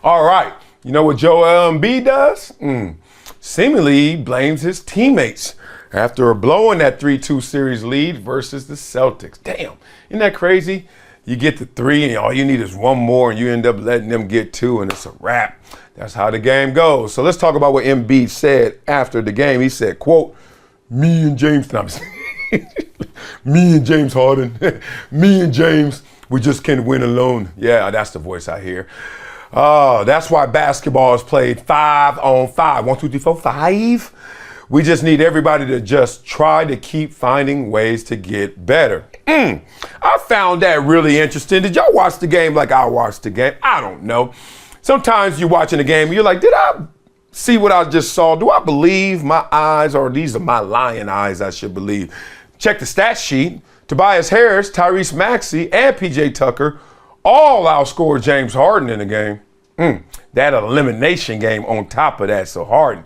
All right. You know what Joel Embiid does? Seemingly he blames his teammates after blowing that 3-2 series lead versus the Celtics. Damn, isn't that crazy? You get the 3 and all you need is one more and you end up letting them get 2 and it's a wrap. That's how the game goes. So let's talk about what Embiid said after the game. He said, quote, me and James Harden, me and James, we just can't win alone. Yeah, that's the voice I hear. That's why basketball is played 5-on-5. 1, 2, 3, 4, 5. We just need everybody to just try to keep finding ways to get better. I found that really interesting. Did y'all watch the game like I watched the game? I don't know. Sometimes you're watching the game and you're like, did I see what I just saw? Do I believe my eyes, or these are my lying eyes I should believe? Check the stat sheet. Tobias Harris, Tyrese Maxey, and PJ Tucker all outscored James Harden in the game. That elimination game on top of that. So Harden,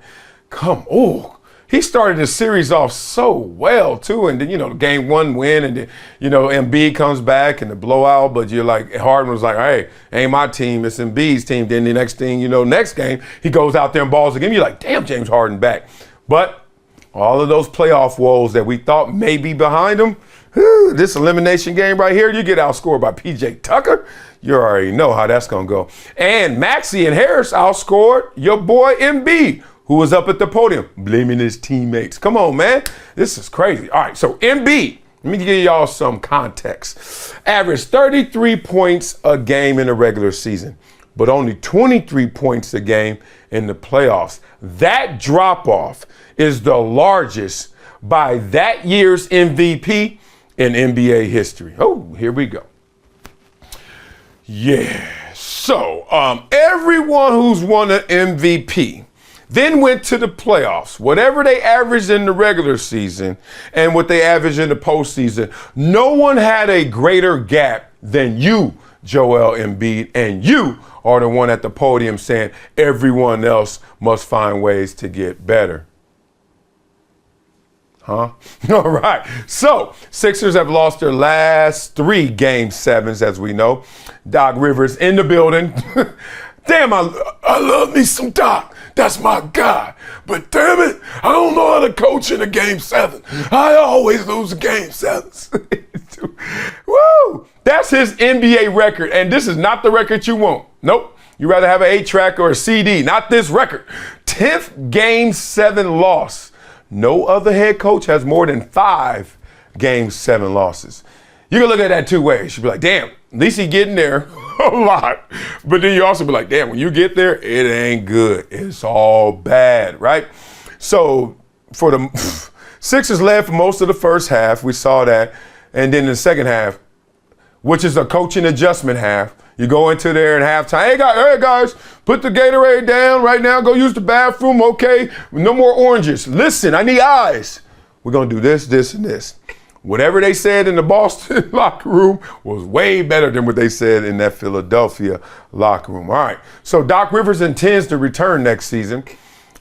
he started the series off so well too. And then, the game 1 win, and then, Embiid comes back and the blowout, but you're like, Harden was like, hey, ain't my team, it's Embiid's team. Then the next thing, next game, he goes out there and balls again. You're like, damn, James Harden back. But all of those playoff woes that we thought may be behind him, this elimination game right here, you get outscored by PJ Tucker. You already know how that's going to go. And Maxey and Harris outscored your boy Embiid, who was up at the podium blaming his teammates. Come on, man. This is crazy. All right, so Embiid, let me give y'all some context. Averaged 33 points a game in the regular season, but only 23 points a game in the playoffs. That drop-off is the largest by that year's MVP in NBA history. Oh, here we go. Yeah, so everyone who's won an MVP then went to the playoffs. Whatever they averaged in the regular season and what they averaged in the postseason, no one had a greater gap than you, Joel Embiid, and you are the one at the podium saying everyone else must find ways to get better. All right. So, Sixers have lost their last 3 Game 7s, as we know. Doc Rivers in the building. Damn, I love me some Doc. That's my guy. But damn it, I don't know how to coach in a Game 7. I always lose the Game 7s. Woo! That's his NBA record, and this is not the record you want. Nope. You'd rather have an 8-track or a CD. Not this record. 10th Game 7 loss. No other head coach has more than 5 Game 7 losses. You can look at that 2 ways. You'd be like, damn, at least he getting there a lot. But then you also be like, damn, when you get there, it ain't good. It's all bad, right? So for the Sixers led for most of the first half. We saw that. And then in the second half, which is a coaching adjustment half, you go into there in halftime. Hey guys, put the Gatorade down right now. Go use the bathroom, okay? No more oranges. Listen, I need eyes. We're going to do this, this, and this. Whatever they said in the Boston locker room was way better than what they said in that Philadelphia locker room. All right, so Doc Rivers intends to return next season.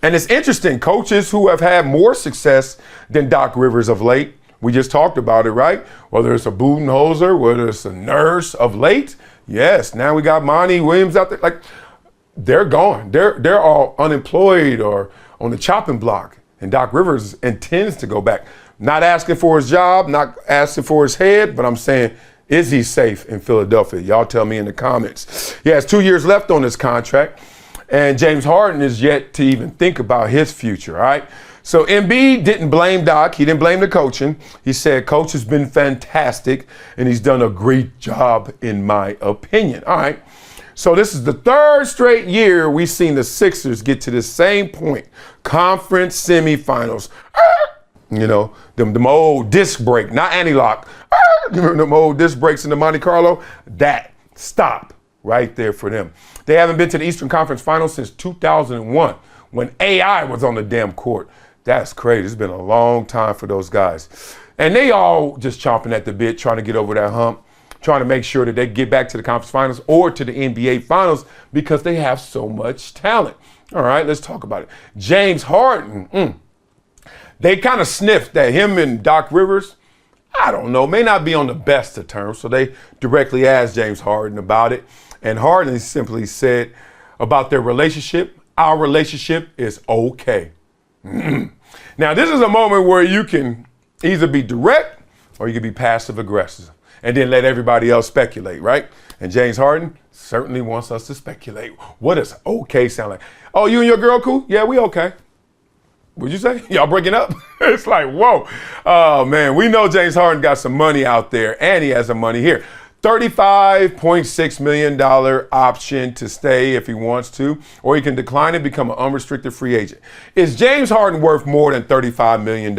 And it's interesting, coaches who have had more success than Doc Rivers of late, we just talked about it, right? Whether it's a Budenholzer, whether it's a Nurse of late. Yes, now we got Monty Williams out there. Like, they're gone. They're all unemployed or on the chopping block. And Doc Rivers intends to go back. Not asking for his job, not asking for his head, but I'm saying, is he safe in Philadelphia? Y'all tell me in the comments. He has 2 years left on his contract, and James Harden is yet to even think about his future, all right? So Embiid didn't blame Doc. He didn't blame the coaching. He said, Coach has been fantastic, and he's done a great job, in my opinion. All right. So this is the 3rd straight year we've seen the Sixers get to the same point. Conference semifinals. Them old disc break, not anti-lock. Them old disc breaks in the Monte Carlo. That stop right there for them. They haven't been to the Eastern Conference Finals since 2001 when AI was on the damn court. That's crazy. It's been a long time for those guys. And they all just chomping at the bit, trying to get over that hump, trying to make sure that they get back to the conference finals or to the NBA finals because they have so much talent. All right, let's talk about it. James Harden, they kind of sniffed that him and Doc Rivers, I don't know, may not be on the best of terms. So they directly asked James Harden about it. And Harden simply said, about their relationship. Our relationship is okay. Now, this is a moment where you can either be direct or you can be passive aggressive and then let everybody else speculate, right? And James Harden certainly wants us to speculate. What does okay sound like? Oh, you and your girl cool? Yeah, we okay. What'd you say? Y'all breaking up? It's like, whoa. Oh, man, we know James Harden got some money out there, and he has some money here. $35.6 million option to stay if he wants to, or he can decline and become an unrestricted free agent. Is James Harden worth more than $35 million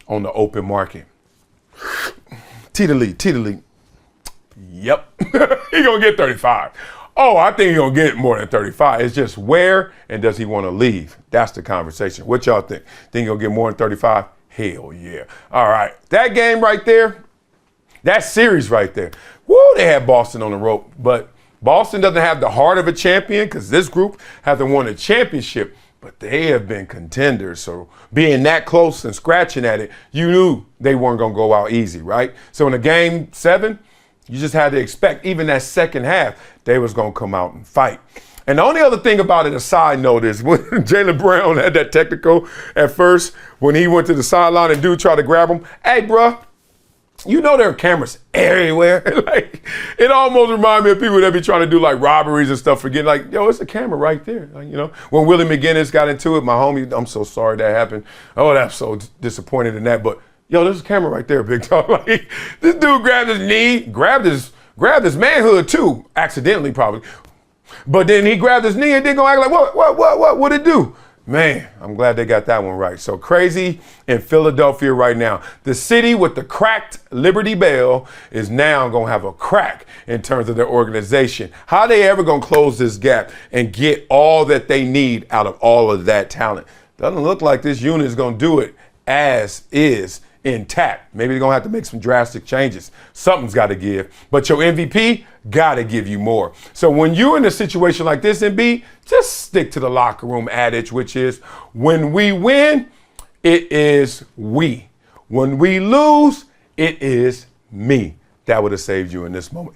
on the open market? T-to-lead. Yep. He gonna get 35. Oh, I think he's going to get more than 35. It's just where and does he want to leave? That's the conversation. What y'all think? Think he'll get more than 35? Hell yeah. All right. That game right there, that series right there. Woo, they had Boston on the rope. But Boston doesn't have the heart of a champion because this group hasn't won a championship. But they have been contenders. So being that close and scratching at it, you knew they weren't going to go out easy, right? So in a game 7, you just had to expect, even that second half, they was going to come out and fight. And the only other thing about it, a side note, is when Jaylen Brown had that technical at first, when he went to the sideline and dude tried to grab him, hey, bruh, you know there are cameras everywhere. Like, it almost reminds me of people that be trying to do like robberies and stuff, forgetting like, yo, it's a camera right there. Like, you know, when Willie McGinnis got into it, my homie, I'm so sorry that happened. Oh, that's so disappointed in that. But yo, there's a camera right there, big dog. Like, this dude grabbed his knee, grabbed his manhood too, accidentally probably. But then he grabbed his knee and didn't go act like, what'd it do? Man, I'm glad they got that one right. So crazy in Philadelphia right now. The city with the cracked Liberty Bell is now going to have a crack in terms of their organization. How are they ever going to close this gap and get all that they need out of all of that talent? Doesn't look like this unit is going to do it as is, intact. Maybe they're going to have to make some drastic changes. Something's got to give. But your MVP got to give you more. So when you're in a situation like this, Embiid, just stick to the locker room adage, which is when we win, it is we. When we lose, it is me. That would have saved you in this moment.